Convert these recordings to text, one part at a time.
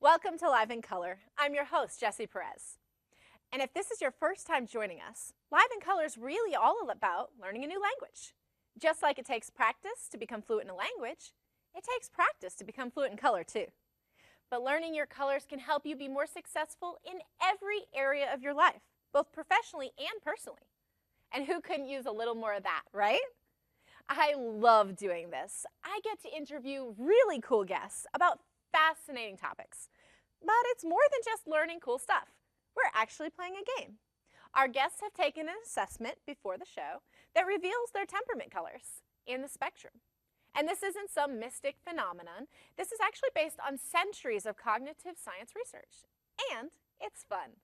Welcome to Live in Color. I'm your host, Jessie Perez. And if this is your first time joining us, Live in Color is really all about learning a new language. Just like it takes practice to become fluent in a language, it takes practice to become fluent in color too. But learning your colors can help you be more successful in every area of your life, both professionally and personally. And who couldn't use a little more of that, right? I love doing this. I get to interview really cool guests about fascinating topics. But it's more than just learning cool stuff. We're actually playing a game. Our guests have taken an assessment before the show that reveals their temperament colors in the spectrum. And this isn't some mystic phenomenon. This is actually based on centuries of cognitive science research. And it's fun.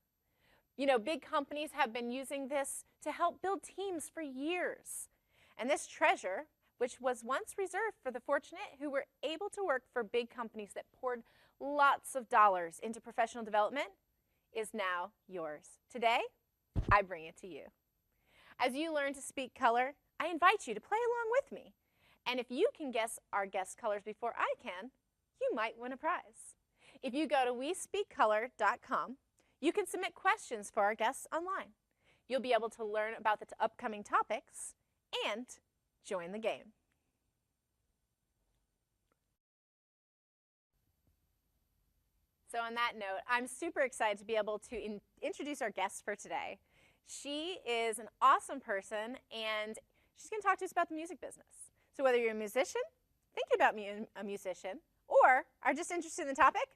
You know, big companies have been using this to help build teams for years. And this treasure, which was once reserved for the fortunate who were able to work for big companies that poured lots of dollars into professional development, is now yours. Today, I bring it to you. As you learn to speak color, I invite you to play along with me. And if you can guess our guest colors before I can, you might win a prize. If you go to WeSpeakColor.com, you can submit questions for our guests online. You'll be able to learn about the upcoming topics and join the game. So on that note, I'm super excited to be able to introduce our guest for today. She is an awesome person, and she's going to talk to us about the music business. So whether you're a musician, thinking about being a musician, or are just interested in the topic,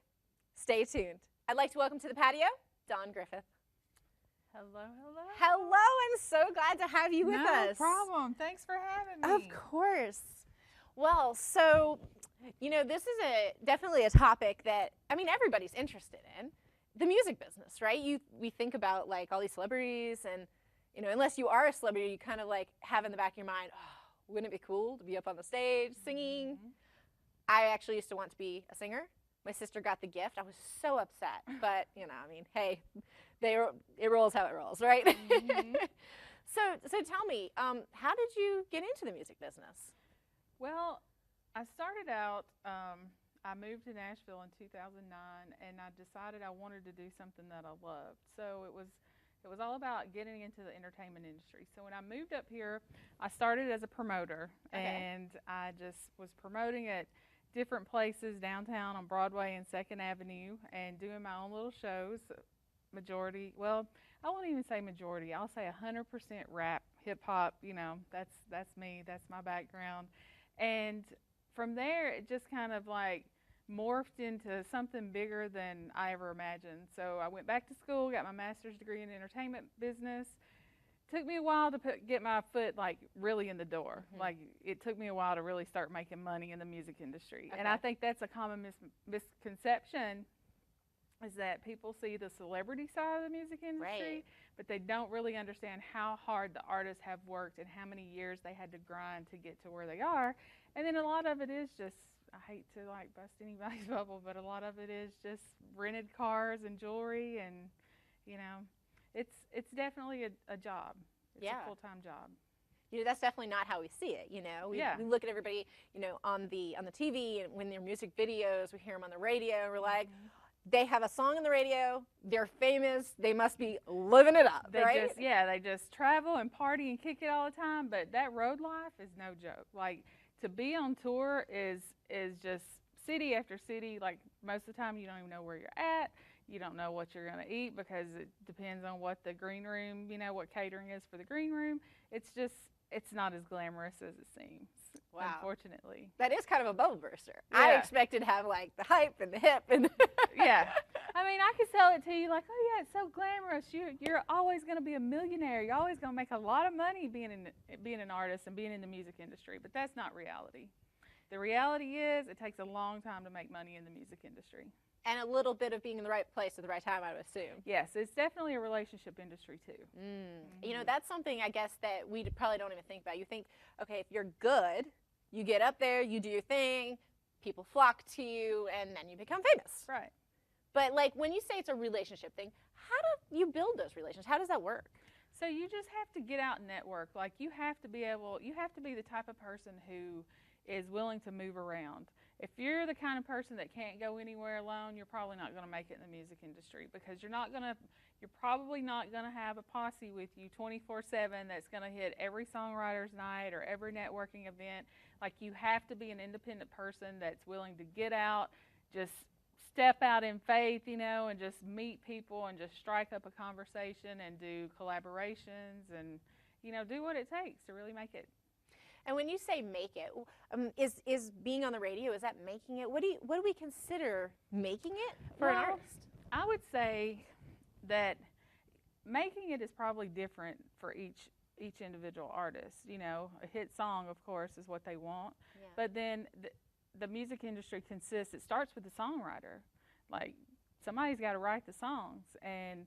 stay tuned. I'd like to welcome to the patio, Dawn Griffith. Hello, hello. Hello, I'm so glad to have you with us. No problem. Thanks for having me. Of course. Well, so, you know, this is definitely a topic that, I mean, everybody's interested in. The music business, right? We think about, like, all these celebrities and, you know, unless you are a celebrity, you kind of, like, have in the back of your mind, oh, wouldn't it be cool to be up on the stage singing? Mm-hmm. I actually used to want to be a singer. My sister got the gift. I was so upset. But, you know, I mean, hey, it rolls how it rolls, right? Mm-hmm. So tell me, how did you get into the music business? Well, I started out, I moved to Nashville in 2009, and I decided I wanted to do something that I loved. So it was all about getting into the entertainment industry. So when I moved up here, I started as a promoter, and I just was promoting at different places downtown on Broadway and 2nd Avenue and doing my own little shows. Majority, well, I won't even say majority. I'll say 100% rap, hip hop. You know, that's me. That's my background. And from there, it just kind of like morphed into something bigger than I ever imagined. So I went back to school, got my master's degree in entertainment business. Took me a while to get my foot like really in the door. Mm-hmm. Like it took me a while to really start making money in the music industry. Okay. And I think that's a common misconception, is that people see the celebrity side of the music industry, right, but they don't really understand how hard the artists have worked and how many years they had to grind to get to where they are. And then a lot of it is just, I hate to like bust anybody's bubble, but a lot of it is just rented cars and jewelry, and you know, it's definitely a job. It's a full-time job. You know, that's definitely not how we see it, you know. We look at everybody, you know, on the TV, and when they're music videos, we hear them on the radio, and we're like, they have a song on the radio, they're famous, they must be living it up, right? They just travel and party and kick it all the time, but that road life is no joke. Like, to be on tour is just city after city. Like, most of the time you don't even know where you're at. You don't know what you're going to eat because it depends on what the green room, you know, what catering is for the green room. It's not as glamorous as it seems, unfortunately. That is kind of a bubble burster. Yeah. I expected to have, like, the hype and the hip. And yeah. I mean, I could sell it to you like, oh, yeah, it's so glamorous. You're always going to be a millionaire. You're always going to make a lot of money being an artist and being in the music industry. But that's not reality. The reality is it takes a long time to make money in the music industry. And a little bit of being in the right place at the right time, I would assume. Yes, it's definitely a relationship industry, too. Mm-hmm. You know, that's something, I guess, that we probably don't even think about. You think, okay, if you're good, you get up there, you do your thing, people flock to you, and then you become famous. Right. But, like, when you say it's a relationship thing, how do you build those relationships? How does that work? So you just have to get out and network. Like, you have to be the type of person who is willing to move around. if you're the kind of person that can't go anywhere alone, you're probably not going to make it in the music industry, because you're probably not going to have a posse with you 24/7 that's going to hit every songwriter's night or every networking event. Like, you have to be an independent person that's willing to get out, just step out in faith, and just meet people and just strike up a conversation and do collaborations and, do what it takes to really make it. And when you say make it, is being on the radio, is that making it? What do we consider making it for an artist? I would say that making it is probably different for each individual artist. A hit song, of course, is what they want. Yeah. But then the music industry it starts with the songwriter. Like, somebody's got to write the songs. And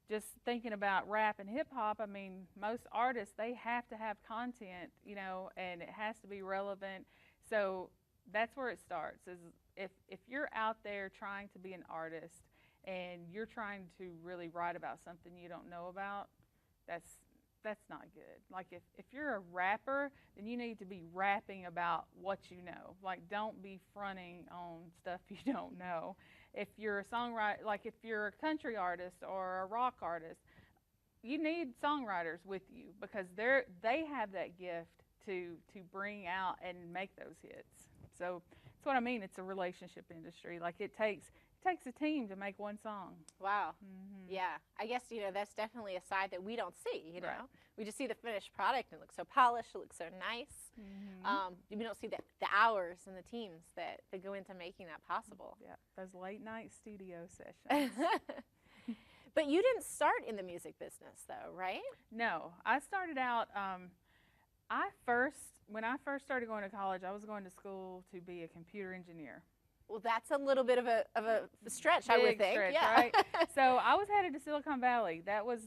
just thinking about rap and hip hop, I mean, most artists, they have to have content, and it has to be relevant. So that's where it starts, is if you're out there trying to be an artist and you're trying to really write about something you don't know about, that's not good. Like, if you're a rapper, then you need to be rapping about what you know. Like, don't be fronting on stuff you don't know. If you're a songwriter, like if you're a country artist or a rock artist, you need songwriters with you, because they have that gift to bring out and make those hits. So that's what I mean. It's a relationship industry. Like, it takes a team to make one song. Wow. Mm-hmm. Yeah. I guess, that's definitely a side that we don't see, Right. We just see the finished product, and it looks so polished, it looks so nice. Mm-hmm. We don't see the hours and the teams that go into making that possible. Yeah, those late night studio sessions. But you didn't start in the music business, though, right? No, I started out, when I first started going to college, I was going to school to be a computer engineer. Well, that's a little bit of a stretch, I would think. Stretch, yeah. Right? So I was headed to Silicon Valley. That was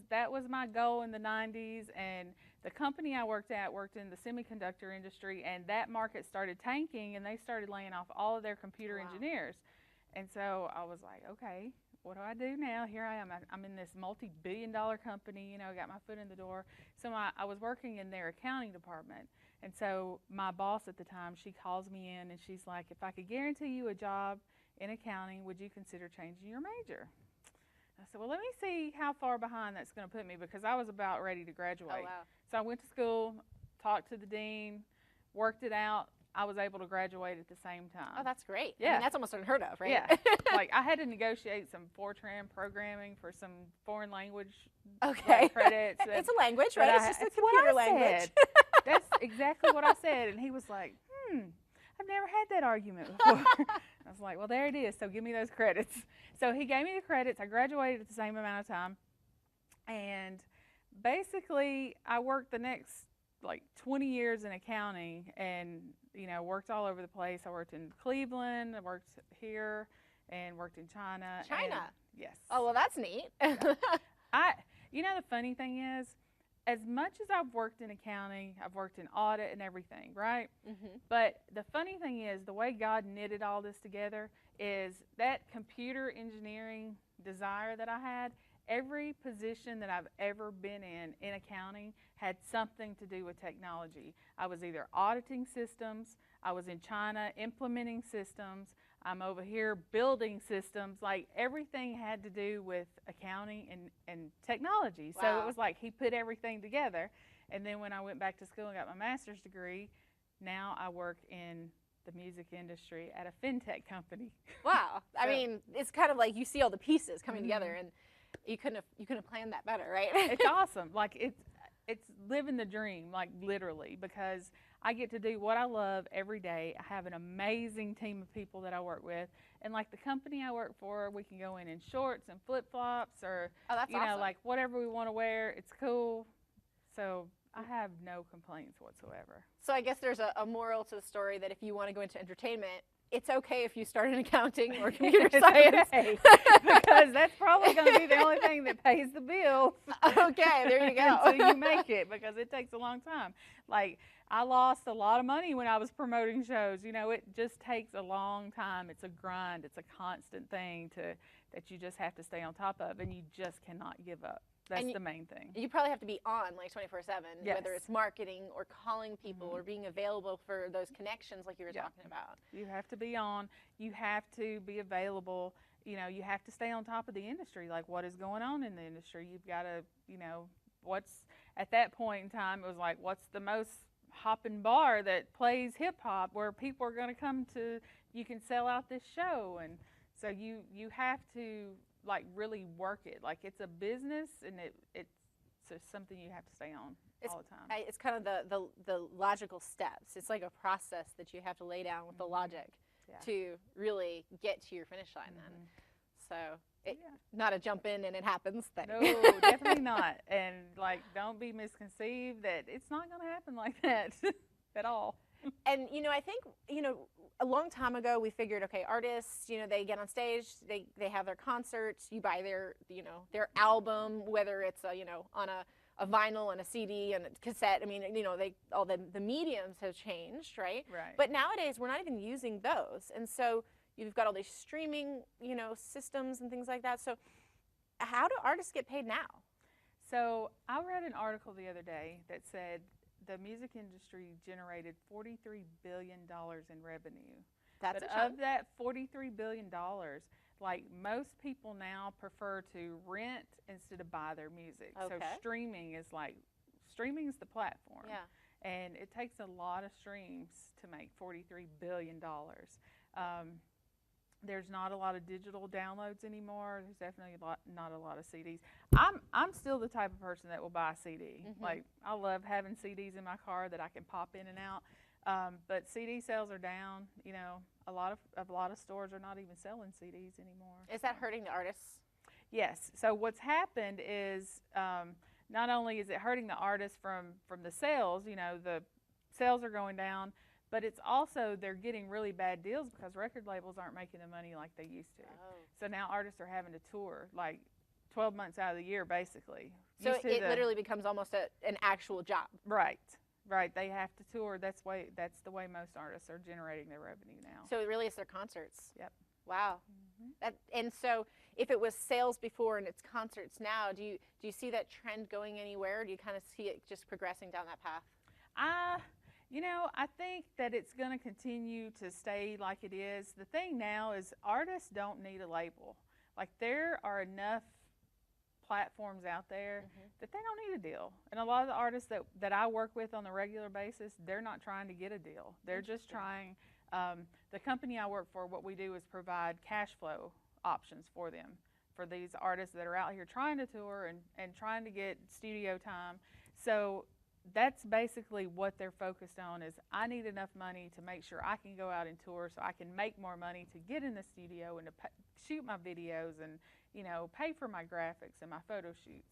my goal in the 90s, and the company I worked at worked in the semiconductor industry, and that market started tanking, and they started laying off all of their computer engineers. And so I was like, okay, what do I do now? Here I am. I'm in this multi-billion-dollar company. I got my foot in the door. So I was working in their accounting department. And so my boss at the time, she calls me in, and she's like, if I could guarantee you a job in accounting, would you consider changing your major? I said, well, let me see how far behind that's going to put me, because I was about ready to graduate. Oh, wow. So I went to school, talked to the dean, worked it out. I was able to graduate at the same time. Oh, that's great. Yeah. I mean, that's almost unheard of, right? Yeah. Like, I had to negotiate some Fortran programming for some foreign language credits. It's a language, right? It's just a computer language. That's exactly what I said. And he was like, I've never had that argument before. I was like, well, there it is. So give me those credits. So he gave me the credits. I graduated at the same amount of time. And basically, I worked the next, 20 years in accounting, and, worked all over the place. I worked in Cleveland, I worked here, and worked in China. China? Yes. Oh, well, that's neat. The funny thing is, as much as I've worked in accounting, I've worked in audit and everything, right? Mm-hmm. But the funny thing is, the way God knitted all this together is that computer engineering desire that I had, every position that I've ever been in accounting had something to do with technology. I was either auditing systems, I was in China implementing systems, I'm over here building systems. Like, everything had to do with accounting and technology. Wow. So it was like he put everything together. And then when I went back to school and got my master's degree, now I work in the music industry at a fintech company. Wow. I mean, it's kind of like you see all the pieces coming together, and you couldn't have planned that better, right? It's awesome. Like, it's living the dream, like, literally, because I get to do what I love every day. I have an amazing team of people that I work with. And like the company I work for, we can go in shorts and flip-flops, or, awesome. Like whatever we want to wear. It's cool. So I have no complaints whatsoever. So I guess there's a moral to the story that if you want to go into entertainment, it's okay if you start in accounting or computer science. Okay, because that's probably going to be the only thing that pays the bills. Okay, there you go. Until you make it, because it takes a long time. Like, I lost a lot of money when I was promoting shows. It just takes a long time. It's a grind. It's a constant thing that you just have to stay on top of, and you just cannot give up. That's the main thing. You probably have to be on like 24/7, Yes. whether it's marketing or calling people or being available for those connections like you were talking about. You have to be on. You have to be available. You know, you have to stay on top of the industry, like what is going on in the industry. You've got to, you know, what's at that point in time, it was like, what's the most hopping bar that plays hip hop where people are going to come to, you can sell out this show. And so you have to like really work it. Like it's a business, and it's something you have to stay on all the time. It's kind of the logical steps. It's like a process that you have to lay down with the logic to really get to your finish line then. So not a jump in and it happens thing. No, definitely not. And like, don't be misconceived that it's not going to happen like that at all. And, you know, I think, you know, a long time ago we figured, okay, artists, you know, they get on stage, they have their concerts, you buy their, you know, their album, whether it's, you know, on a vinyl and a CD and a cassette. I mean, you know, all the mediums have changed, right? Right. But nowadays we're not even using those. And so you've got all these streaming, you know, systems and things like that. So how do artists get paid now? So I read an article the other day that said the music industry generated $43 billion in revenue. That's but a chunk. of that $43 billion, like most people now prefer to rent instead of buy their music. Okay. So streaming is the platform. Yeah. And it takes a lot of streams to make $43 billion. There's not a lot of digital downloads anymore. There's definitely not a lot of CDs. I'm still the type of person that will buy a CD. Like, I love having CDs in my car that I can pop in and out. But CD sales are down. You know, a lot of stores are not even selling CDs anymore. Is that hurting the artists? Yes. So what's happened is not only is it hurting the artists from the sales, you know, the sales are going down, but it's also they're getting really bad deals because record labels aren't making the money like they used to. Oh. So now artists are having to tour like 12 months out of the year, basically. So it literally becomes almost an actual job. Right. Right. They have to tour. That's the way most artists are generating their revenue now. So it really is their concerts. Yep. Wow. And so if it was sales before and it's concerts now, do you see that trend going anywhere? Or do you kind of see it just progressing down that path? You know, I think that it's going to continue to stay like it is. The thing now is artists don't need a label. Like, there are enough platforms out there that they don't need a deal. And a lot of the artists that I work with on a regular basis, they're not trying to get a deal. They're just trying, the company I work for, what we do is provide cash flow options for them, for these artists that are out here trying to tour and trying to get studio time. So that's basically what they're focused on is I need enough money to make sure I can go out and tour so I can make more money to get in the studio and to shoot my videos and, you know, pay for my graphics and my photo shoots.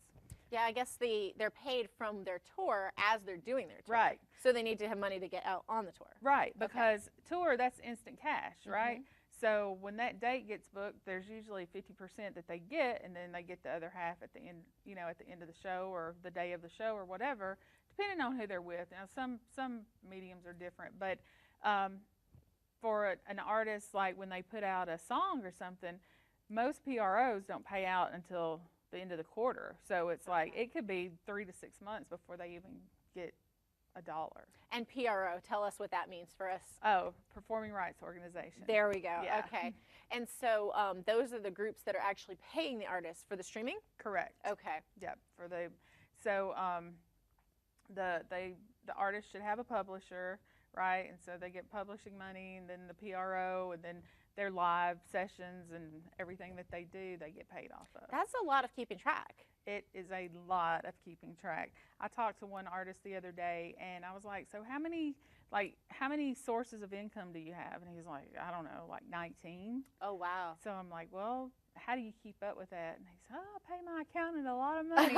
Yeah, I guess they're paid from their tour as they're doing their tour. Right. So they need to have money to get out on the tour. Right, because tour, that's instant cash, right? So when that date gets booked, there's usually 50% that they get, and then they get the other half at the end, you know, at the end of the show or the day of the show or whatever, depending on who they're with. Now, some mediums are different, but for an artist, like when they put out a song or something, most PROs don't pay out until the end of the quarter. So it's like it could be 3 to 6 months before they even get $1. And PRO, tell us what that means for us. Oh, Performing Rights Organization. There we go. Yeah. Okay. And so those are the groups that are actually paying the artists for the streaming? Correct. Okay. Yep. The artist should have a publisher, right? And so they get publishing money, and then the PRO, and then their live sessions and everything that they do, they get paid off of. That's a lot of keeping track. It is a lot of keeping track. I talked to one artist the other day, and I was like, so how many sources of income do you have? And he's like, I don't know, like 19. Oh, wow. So I'm like, well, how do you keep up with that? And he said, oh, I pay my accountant a lot of money.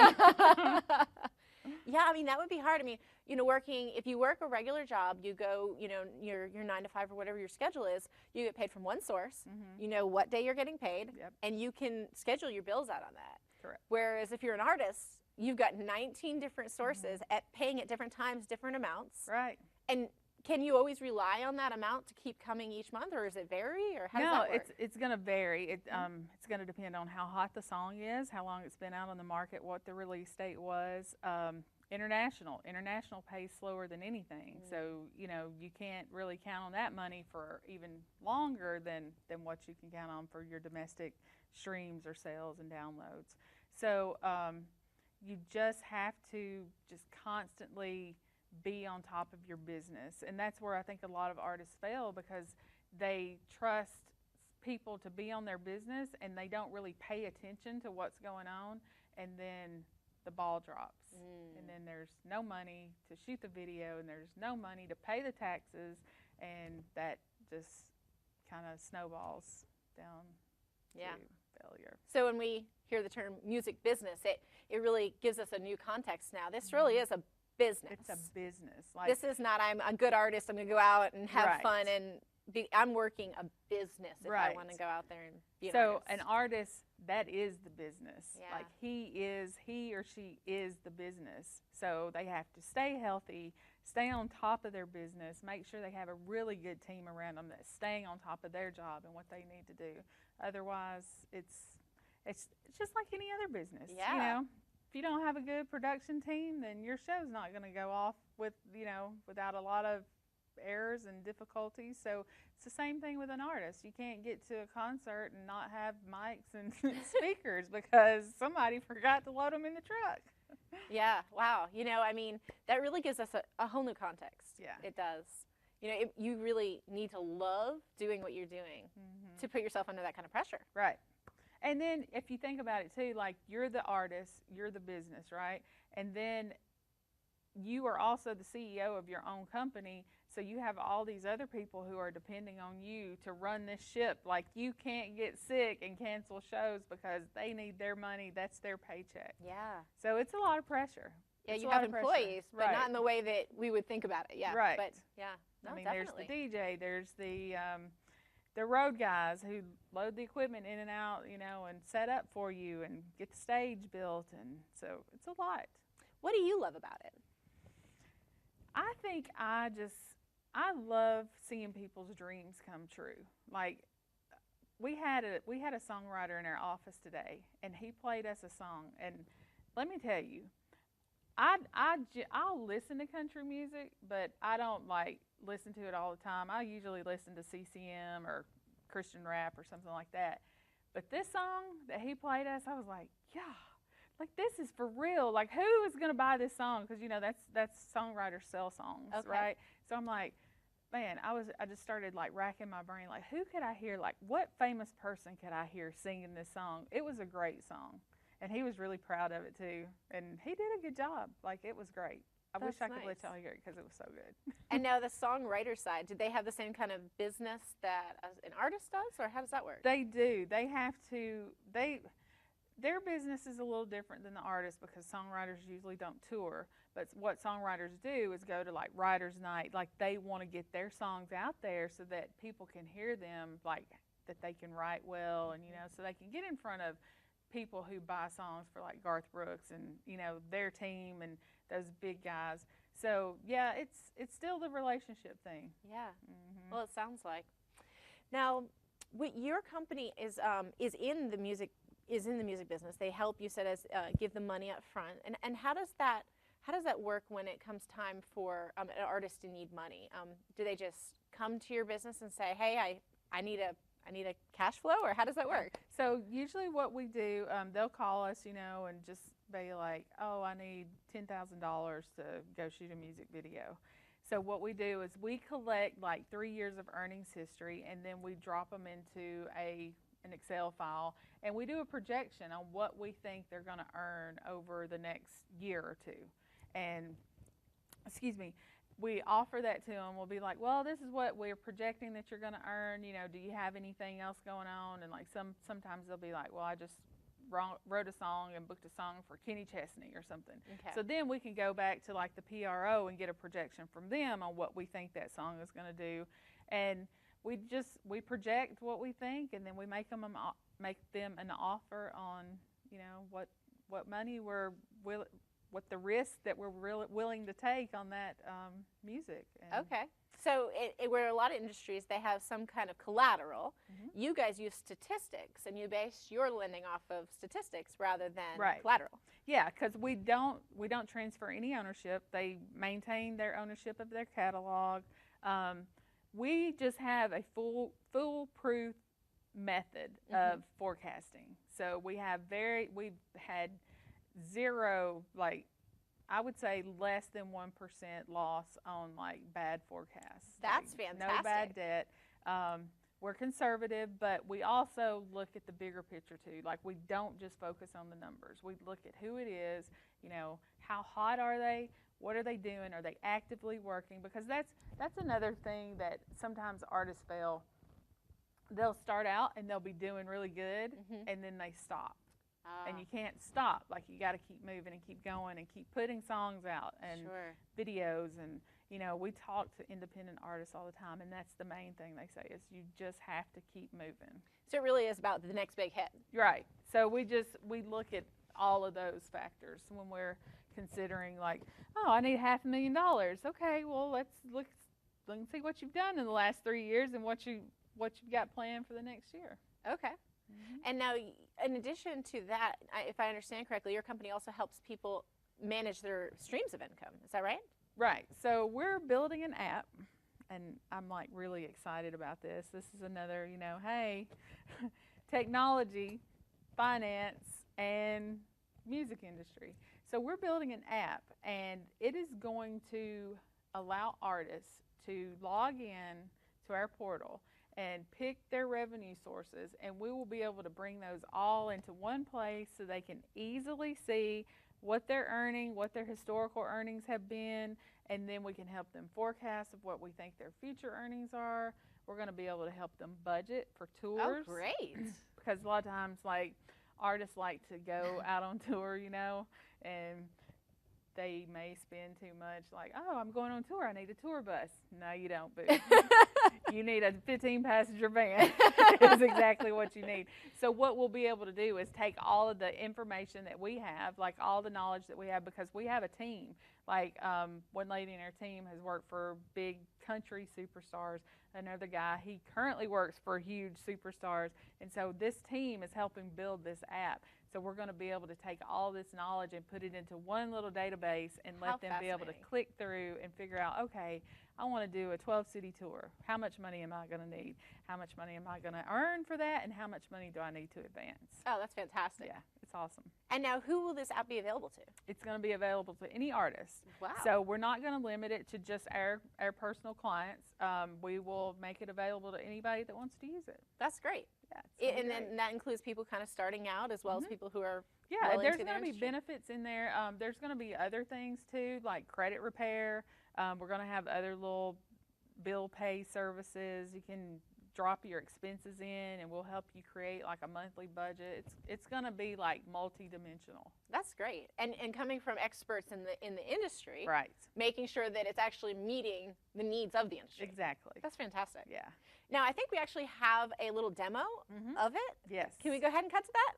Yeah, I mean, that would be hard. I mean, you know, if you work a regular job, you go, you know, your 9 to 5 or whatever your schedule is, you get paid from one source, you know what day you're getting paid, and you can schedule your bills out on that. Correct. Whereas if you're an artist, you've got 19 different sources at paying at different times, different amounts. Right. And can you always rely on that amount to keep coming each month, or does it vary, or how does that work? It's going to vary. It's going to depend on how hot the song is, how long it's been out on the market, what the release date was. International pays slower than anything, so you can't really count on that money for even longer than what you can count on for your domestic streams or sales and downloads. So you just have to just constantly be on top of your business, and that's where I think a lot of artists fail, because they trust people to be on their business and they don't really pay attention to what's going on, and then the ball drops, and then there's no money to shoot the video, and there's no money to pay the taxes, and that just kind of snowballs down to failure. So when we hear the term music business, it really gives us a new context now. This really is a business. It's a business. This is not, I'm a good artist, I'm going to go out and have fun, and I'm working a business if I want to go out there and be an artist. So an artist, that is the business. Yeah. Like he or she is the business. So they have to stay healthy, stay on top of their business, make sure they have a really good team around them that's staying on top of their job and what they need to do. Otherwise, it's just like any other business. Yeah. If you don't have a good production team, then your show's not going to go off without a lot of errors and difficulties. So it's the same thing with an artist. You can't get to a concert and not have mics and speakers because somebody forgot to load them in the truck. Yeah, wow. I mean, that really gives us a whole new context. Yeah. It does. You really need to love doing what you're doing to put yourself under that kind of pressure. Right. And then if you think about it too, like you're the artist, you're the business, right? And then you are also the CEO of your own company, so you have all these other people who are depending on you to run this ship. Like you can't get sick and cancel shows because they need their money, that's their paycheck. Yeah. So it's a lot of pressure. Yeah, you have employees, but not in the way that we would think about it. Yeah. Right. But yeah, no, I mean, definitely. there's the DJ, there's the road guys who load the equipment in and out, and set up for you and get the stage built, and so it's a lot. What do you love about it? I think I love seeing people's dreams come true. Like we had a songwriter in our office today, and he played us a song, and let me tell you, I'll listen to country music, but I don't listen to it all the time. I usually listen to CCM or Christian rap or something like that. But this song that he played us, I was like, yeah, this is for real. Like, who is going to buy this song? Because that's songwriters sell songs, right? So I'm like, man, I just started racking my brain, who could I hear? What famous person could I hear singing this song? It was a great song. And he was really proud of it too, and he did a good job. It was great. I wish I could let y'all hear it because it was so good. And now the songwriter side, did they have the same kind of business that an artist does, or how does that work? They do. They have to. Their business is a little different than the artist because songwriters usually don't tour. But what songwriters do is go to writers' night. They want to get their songs out there so that people can hear them, that they can write well, and so they can get in front of people who buy songs for Garth Brooks and their team and those big guys. So yeah, it's still the relationship thing. Yeah. Well, it sounds like. Now, your company is in the music business. They help, you said, as give them money up front. And how does that work when it comes time for an artist to need money? Do they just come to your business and say, hey, I need a cash flow, or how does that work? So usually what we do, they'll call us, and just be like, oh, I need $10,000 to go shoot a music video. So what we do is we collect 3 years of earnings history, and then we drop them into an Excel file, and we do a projection on what we think they're going to earn over the next year or two. And, we offer that to them. We'll be like, well, this is what we're projecting that you're going to earn. Do you have anything else going on? And sometimes they'll be like, well, I just wrote a song and booked a song for Kenny Chesney or something. Okay. So then we can go back to the PRO and get a projection from them on what we think that song is going to do. And we project what we think, and then we make them an offer on, what money what the risk that we're willing to take on that music. And okay. So where a lot of industries, they have some kind of collateral. You guys use statistics, and you base your lending off of statistics rather than collateral. Yeah, because we don't transfer any ownership. They maintain their ownership of their catalog. We just have a foolproof method of forecasting. So we've had zero, like, I would say less than 1% loss on like bad forecasts. That's like, fantastic. No bad debt. We're conservative, but we also look at the bigger picture too. Like, we don't just focus on the numbers. We look at who it is, you know, how hot are they? What are they doing? Are they actively working? Because that's another thing that sometimes artists fail. They'll start out and they'll be doing really good, and then they stop. And you can't stop. Like, you got to keep moving and keep going and keep putting songs out and videos. And, you know, we talk to independent artists all the time, and that's the main thing they say is you just have to keep moving. So it really is about the next big hit. Right. So we look at all of those factors when we're considering, like, oh, I need $500,000. Okay, well, let's look and see what you've done in the last 3 years and what you've got planned for the next year. Okay. And now, in addition to that, if I understand correctly, your company also helps people manage their streams of income. Is that right? Right. So we're building an app, and I'm like really excited about this. This is another, you know, hey, technology, finance, and music industry. So we're building an app, and it is going to allow artists to log in to our portal and pick their revenue sources, and we will be able to bring those all into one place so they can easily see what they're earning, what their historical earnings have been, and then we can help them forecast of what we think their future earnings are. We're going to be able to help them budget for tours. Oh, great. Because a lot of times, like, artists like to go out on tour, you know, and they may spend too much, like, oh, I'm going on tour, I need a tour bus. No, you don't, boo. You need a 15-passenger van. Is exactly what you need. So what we'll be able to do is take all of the information that we have, like all the knowledge that we have, because we have a team. Like, one lady in our team has worked for big country superstars. Another guy, he currently works for huge superstars. And so this team is helping build this app. So we're going to be able to take all this knowledge and put it into one little database and let them be able to click through and figure out, okay, I want to do a 12-city tour. How much money am I going to need? How much money am I going to earn for that? And how much money do I need to advance? Oh, that's fantastic. Yeah, it's awesome. And now, who will this app be available to? It's going to be available to any artist. Wow. So we're not going to limit it to just our personal clients. We will make it available to anybody that wants to use it. That's great. Yeah, and then that includes people kind of starting out as well as people who are there's going to be benefits in there. There's going to be other things too, like credit repair. We're going to have other little bill pay services. You can drop your expenses in, and we'll help you create like a monthly budget. It's going to be like multi-dimensional. That's great. And coming from experts in the industry, right? Making sure that it's actually meeting the needs of the industry. Exactly. That's fantastic. Yeah. Now, I think we actually have a little demo of it. Yes. Can we go ahead and cut to that?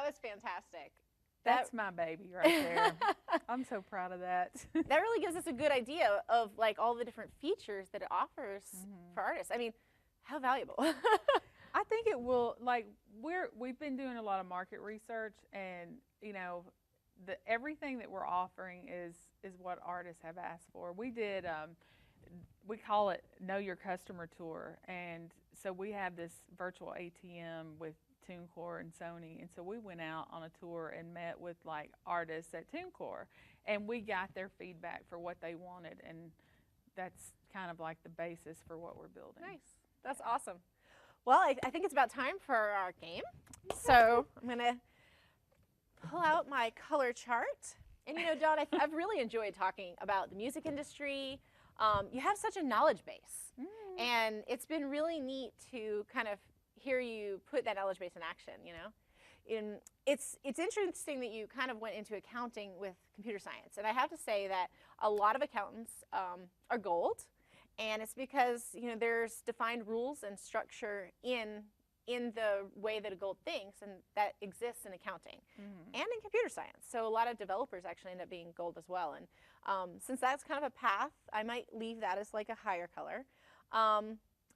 was fantastic. That's my baby right there. I'm so proud of that. That really gives us a good idea of like all the different features that it offers for artists. I mean, how valuable. I think it will, like, we've been doing a lot of market research, and you know, everything that we're offering is what artists have asked for. We did we call it Know Your Customer Tour, and so we have this virtual ATM with TuneCore and Sony, and so we went out on a tour and met with like artists at TuneCore, and we got their feedback for what they wanted, and that's kind of like the basis for what we're building. Nice. That's awesome. Well, I think it's about time for our game. So I'm going to pull out my color chart. And you know, Dawn, I've really enjoyed talking about the music industry. You have such a knowledge base, and it's been really neat to kind of hear you put that knowledge base in action, you know. It's interesting that you kind of went into accounting with computer science, and I have to say that a lot of accountants are gold, and it's because, you know, there's defined rules and structure in the way that a gold thinks, and that exists in accounting and in computer science. So a lot of developers actually end up being gold as well, and since that's kind of a path, I might leave that as like a higher color.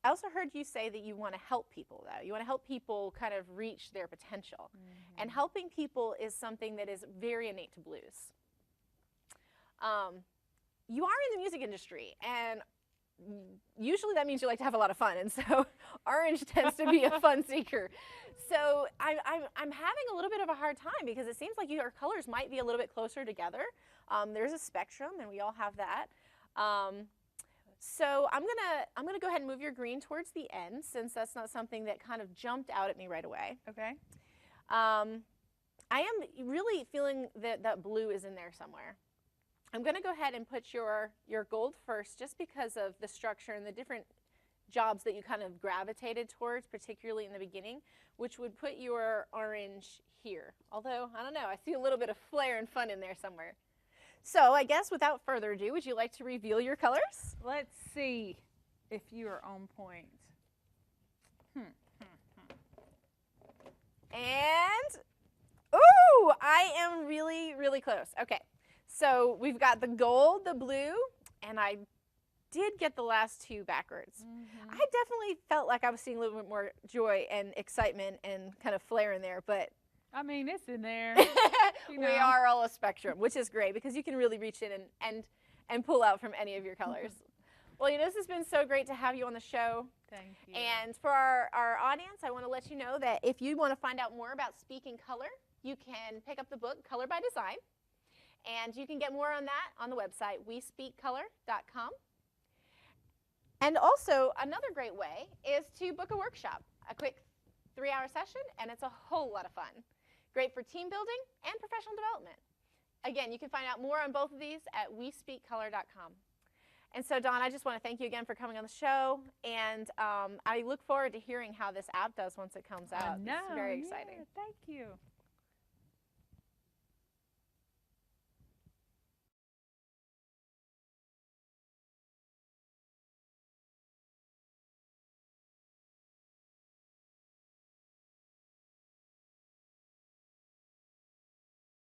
I also heard you say that you want to help people, though. You want to help people kind of reach their potential. And helping people is something that is very innate to blues. You are in the music industry, and usually that means you like to have a lot of fun, and so orange tends to be a fun seeker. So I'm having a little bit of a hard time because it seems like your colors might be a little bit closer together. There's a spectrum, and we all have that. So I'm gonna go ahead and move your green towards the end, since that's not something that kind of jumped out at me right away. Okay. I am really feeling that blue is in there somewhere. I'm gonna go ahead and put your gold first, just because of the structure and the different jobs that you kind of gravitated towards, particularly in the beginning, which would put your orange here. Although, I don't know, I see a little bit of flair and fun in there somewhere. So I guess without further ado, would you like to reveal your colors? Let's see if you are on point. And, ooh, I am really, really close. Okay, so we've got the gold, the blue, and I did get the last two backwards. I definitely felt like I was seeing a little bit more joy and excitement and kind of flair in there, but I mean, it's in there. You know. We are all a spectrum, which is great because you can really reach in and pull out from any of your colors. Well, you know, this has been so great to have you on the show. Thank you. And for our audience, I want to let you know that if you want to find out more about speaking color, you can pick up the book, Color by Design. And you can get more on that on the website, wespeakcolor.com. And also, another great way is to book a workshop, a quick 3-hour session, and it's a whole lot of fun. Great for team building and professional development. Again, you can find out more on both of these at wespeakcolor.com. And so, Dawn, I just want to thank you again for coming on the show, and I look forward to hearing how this app does once it comes out. I know, It's very exciting. Yeah, thank you.